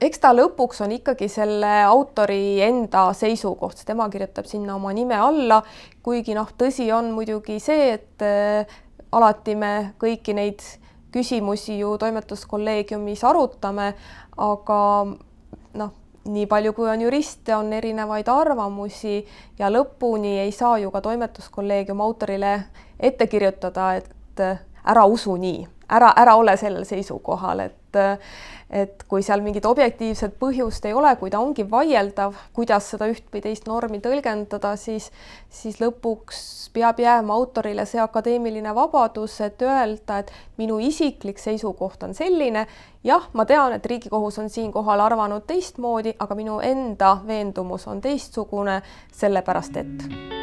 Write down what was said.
eks ta lõpuks on ikkagi selle autori enda seisukoht, tema kirjutab sinna oma nime alla, kuigi tõsi on muidugi see, et alati me kõiki neid küsimusi ju toimetuskolleegiumis arutame, aga nii palju kui on juriste, on erinevaid arvamusi ja lõpuni ei saa ju ka toimetuskolleegium autorile ette kirjutada, et ära usu nii, ära ole sellel seisukohal, et kui seal mingit objektiivset põhjust ei ole, kui ta ongi vaieldav, kuidas seda üht või teist normi tõlgendada, siis lõpuks peab jääma autorile see akadeemiline vabadus, et öelda, et minu isiklik seisukoht on selline. Jah, ma tean, et Riigikohus on siinkohal arvanud teistmoodi, aga minu enda veendumus on teistsugune, sellepärast et